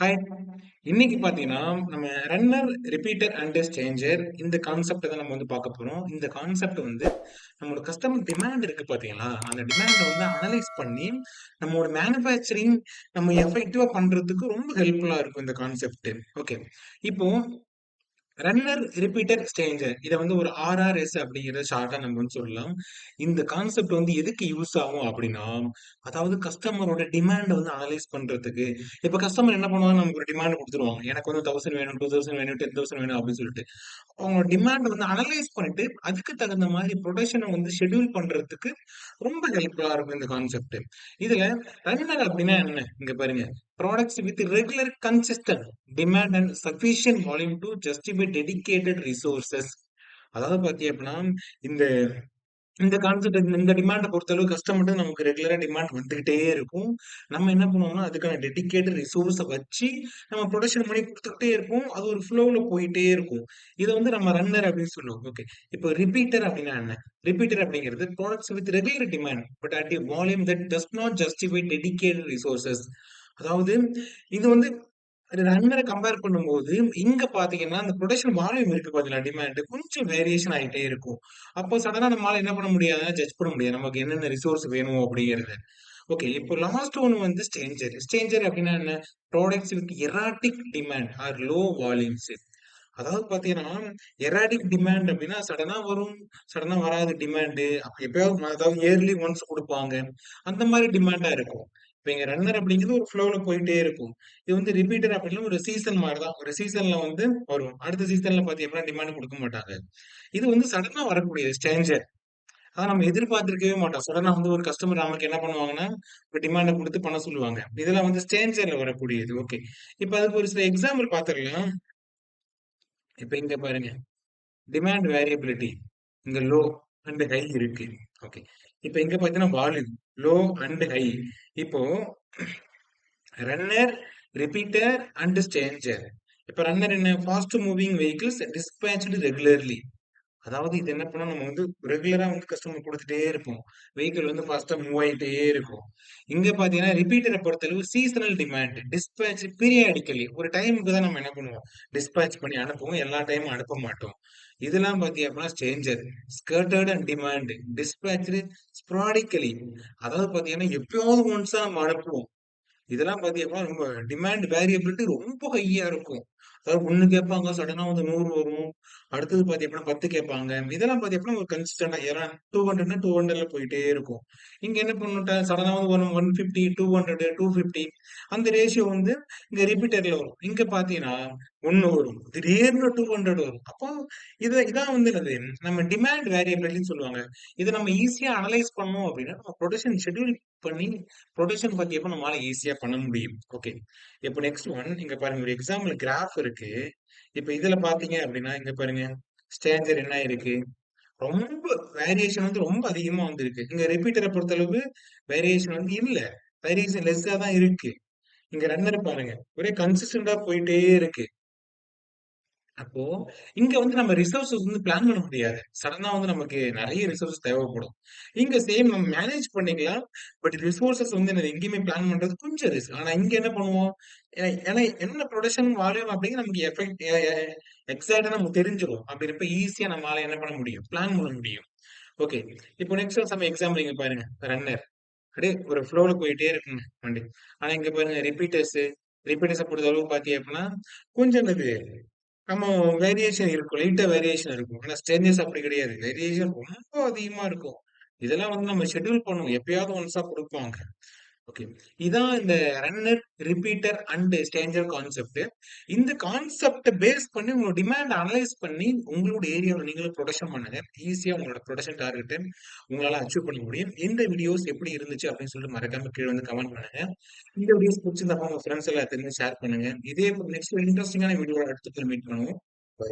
Hi. இன்னைக்கு பார்த்தீங்கன்னா, நம்ம ரன்னர், ரிப்பீட்டர் அண்ட் சேஞ்சர் இந்த கான்செப்ட்ட தான் நம்ம பார்க்க போறோம். இந்த கான்செப்ட் நம்மளோட கஸ்டமர் டிமாண்ட் இருக்கு பார்த்தீங்களா? அந்த டிமாண்ட அனலைஸ் பண்ணி, நம்மளோட மேனுஃபேக்சரிங் நம்ம எஃபெக்டிவா பண்றதுக்கு ரொம்ப ஹெல்ப்ஃபுல்லா இருக்கும் இந்த கான்செப்ட். ஓகே. இப்போ ரன்னர், ரிப்பீட்டர், ஸ்டேஞ்சர் இத ஒரு ஆர்ஆர்எஸ் அப்படிங்கிறத ஷார்ட்டா நம்ம சொல்லலாம். இந்த கான்செப்ட் எதுக்கு யூஸ் ஆகும் அப்படின்னா, அதாவது கஸ்டமரோட டிமாண்ட அனலைஸ் பண்றதுக்கு. இப்ப கஸ்டமர் என்ன பண்ணுவாங்க, நமக்கு ஒரு டிமாண்ட் குடுத்துருவாங்க. எனக்கு 1000 வேணும், 2000 வேணும், 10,000 வேணும் அப்படின்னு சொல்லிட்டு. அவங்க டிமாண்ட் அனலைஸ் பண்ணிட்டு, அதுக்கு தகுந்த மாரி புரொடக்ஷன ஷெட்யூல் பண்றதுக்கு ரொம்ப ஹெல்ப்ஃபுல்லா இருக்கும் இந்த கான்செப்ட். இதுல ரன்னர் அப்படின்னா என்ன? இங்க பாருங்க. Products with regular consistent demand and sufficient volume to justify dedicated resources. அதாவது பாத்தீங்க அப்படின்னா, இந்த இந்த கான்செப்ட் இந்த டிமாண்ட பொறுத்தளவு கஸ்டமர்ட்ட நமக்கு ரெகுலரா டிமாண்ட் வந்துகிட்டே இருக்கும். நம்ம என்ன பண்ணுவோம்னா, அதுக்கான டெடிகேட்டட் ரிசோர்ஸ வச்சு நம்ம புரொடக்ஷன் பண்ணி குடுத்துக்கிட்டே இருப்போம். அது ஒரு ஃப்ளோல போயிட்டே இருக்கும். இத நம்ம ரன்னர் அப்படின்னு சொல்லுவோம். ஓகே. இப்போ ரிப்பீட்டர் அப்படின்னா என்ன? ரிப்பீட்டர் அப்படிங்கிறது products with regular demand but at a volume that does not justify dedicated resources. அதாவது இது ரன்னர கம்பேர் பண்ணும்போது, இங்க பாத்தீங்கன்னா, அந்த புரொடக்ஷன் வால்யூம் இருக்கு பாத்தீங்களா, டிமாண்ட் கொஞ்சம் வேரியேஷன் ஆயிட்டே இருக்கும். அப்போ சடனா நம்மால என்ன பண்ண முடியாதுன்னா, ஜட்ஜ் பண்ண முடியாது. நமக்கு என்னென்ன ரிசோர்ஸ் வேணும் அப்படிங்கிறத. ஓகே. இப்போ லாஸ்ட் ஒன் ஸ்டேஞ்சர். ஸ்டேஞ்சர் அப்படின்னா என்ன? Products with erratic demand or low volumes. அதாவது பாத்தீங்கன்னா, எராடிக் டிமாண்ட் அப்படின்னா சடனா வரும், சடனா வராது டிமாண்டு. அப்ப எப்பயாவது அதாவது இயர்லி ஒன்ஸ் குடுப்பாங்க. அந்த மாரி டிமாண்டா இருக்கும். இப்ப இங்க ரன்னர் அப்படிங்கிறது ஒரு ஃப்ளோல போயிட்டே இருக்கும். இது ரிப்பீட்டர் அப்படின்னா ஒரு சீசன் மாரி தான். ஒரு சீசன்ல வரும். அடுத்த சீசன்ல பாத்தீங்கன்னா டிமாண்ட் குடுக்க மாட்டாங்க. இது சடனா வரக்கூடியது ஸ்ட்ரேஞ்சர். அத நம்ம எதிர்பார்த்திருக்கவே மாட்டோம். சடனா ஒரு கஸ்டமர் நமக்கு என்ன பண்ணுவாங்கன்னா, ஒரு டிமாண்ட குடுத்து பண்ண சொல்லுவாங்க. இதெல்லாம் ஸ்ட்ரேஞ்சர்ல வரக்கூடியது. ஓகே. இப்ப அதுக்கு ஒரு சில எக்ஸாம்பிள் பாத்துரலாம். இப்ப இங்க பாருங்க. Demand variability. இங்க லோ அண்ட் ஹை இருக்கு. ஓகே. இப்ப இங்க பாத்தீங்கன்னா வால்யூம். Low and high. இப்போ ரன்னர், ரிப்பீட்டர் அண்ட் ஸ்ட்ரேஞ்சர். இப்ப ரன்னர் என்ன? Fast moving vehicles dispatched regularly. அதாவது இது என்ன பண்ணா நம்ம ரெகுலரா கஸ்டமர் குடுத்துட்டே இருப்போம். வெஹிக்கிள் ஃபாஸ்ட்டா மூவ் ஆயிட்டே இருக்கும். இங்க பாத்தீங்கன்னா ரிப்பீட்டர பொறுத்தளவு சீசனல் டிமாண்ட், டிஸ்பேட்ச் பீரியாடிக்கலி ஒரு டைமுக்கு தான் நம்ம என்ன பண்ணுவோம், டிஸ்பேட்ச் பண்ணி அனுப்புவோம். எல்லா டைமும் அனுப்ப மாட்டோம். இதெல்லாம் பாத்தீங்க அப்படின்னா stranger. Scattered and demand, dispatched sporadically. அதாவது பாத்தீங்கன்னா எப்பயாவது ஒன்ஸ் தான் நம்ம அனுப்புவோம். இதெல்லாம் பாத்தீங்கன்னா ரொம்ப டிமாண்ட் வேரியபிலிட்டி ரொம்ப ஹையா இருக்கும். அதாவது 1 கேட்பாங்க, சடனா 100 வரும். அடுத்தது பாத்தீங்கன்னா 10 கேட்பாங்க. இதெல்லாம் பாத்தீங்கன்னா ஒரு கன்சிஸ்டன்டா 200ன்னா 200ல போயிட்டே இருக்கும். இங்க என்ன பண்ணுட்டா சடனா 150, 200, 250 அந்த ரேஷியோ இங்க ரிப்பீட்டர்ல வரும். இங்க பாத்தீங்கன்னா 1 வரும். திடீர்னு 200 வரும். அப்போ இதான் என்னது நம்ம டிமாண்ட் வேரியபிலிட்டின்னு சொல்லுவாங்க. இத நம்ம ஈஸியா அனலைஸ் பண்ணோம் அப்படின்னா, நம்ம புரொடக்ஷன் ஷெட்யூல் பண்ணி புரொடக்ஷன் பாத்தீங்கன்னா நம்மளால ஈஸியா பண்ண முடியும். ஓகே. இப்போ நெக்ஸ்ட் ஒன் இங்க பாருங்க. ஒரு எக்ஸாம்பிள் கிராஃப் இருக்கு. இப்ப இதுல பாத்தீங்க அப்படின்னா, இங்க பாருங்க. ஸ்ட்ரேஞ்சர் என்ன இருக்கு? ரொம்ப வேரியேஷன் ரொம்ப அதிகமா வந்திருக்கு. இங்க ரிப்பீட்டர பொறுத்தளவு வேரியேஷன் இல்ல. வேரியேஷன் லெஸ்ஸா தான் இருக்கு. இங்க ரன்னர் பாருங்க. ஒரே கன்சிஸ்டன்டா போயிட்டே இருக்கு. அப்போ இங்க நம்ம ரிசோர்ஸஸ் பிளான் பண்ண முடியாது. சடனா நமக்கு நெறைய ரிசோர்ஸ் தேவைப்படும். இங்க சேம் நம்ம மேனேஜ் பண்ணிக்கலாம். பட் ரிசோர்ஸஸ் என்னது எங்கேயுமே பிளான் பண்றது கொஞ்சம் ரிஸ்க். ஆனா இங்க என்ன பண்ணுவோம்? ஏன்னா என்ன புரொடக்ஷன் வால்யூம் அப்படிங்கிறது நமக்கு எஃபெக்ட் எக்ஸாக்ட்டா நமக்கு தெரிஞ்சிரும். அப்படிங்கிறப்ப ஈஸியா நம்மளால என்ன பண்ண முடியும்? பிளான் பண்ண முடியும். ஓகே. இப்போ நெக்ஸ்ட் சம் எக்ஸாம்பிள் இங்க பாருங்க. ரன்னர். அப்படியே ஒரு ஃப்ளோல போயிட்டே இருக்குங்க வண்டி. ஆனா இங்க பாருங்க ரிப்பீட்டர்ஸ பொறுத்தளவு பார்த்தீங்க அப்படின்னா, கொஞ்சம் என்னது நம்ம வேரியேஷன் இருக்கும். லைட்டா வேரியேஷன் இருக்கும். ஆனா ஸ்டேஞ்சஸ் அப்படி கிடையாது. வேரியேஷன் ரொம்ப அதிகமா இருக்கும். இதெல்லாம் நம்ம ஷெட்யூல் பண்ணுவோம். எப்பயாவது ஒன்ஸா குடுப்பாங்க. ஓகே. இதான் இந்த runner, repeater and stranger concept. இந்த கான்செப்ட்ட பேஸ் பண்ணி உங்களோட டிமாண்ட் அனலைஸ் பண்ணி உங்களோட ஏரியாவுல நீங்களும் புரொடக்ஷன் பண்ணுங்க. ஈஸியா உங்களோட புரொடக்ஷன் டார்கெட்ட உங்களால அச்சீவ் பண்ண முடியும். இந்த வீடியோஸ் எப்படி இருந்துச்சு அப்படின்னு சொல்லிட்டு மறக்காம கீழ கமெண்ட் பண்ணுங்க. இந்த வீடியோஸ் பிடிச்சிருந்தா உங்க ஃப்ரெண்ட்ஸ் எல்லாத்துக்குமே ஷேர் பண்ணுங்க. இதே நெக்ஸ்ட் இன்ட்ரஸ்டிங்கான வீடியோல அடுத்து மீட் பண்ணுவோம். பை.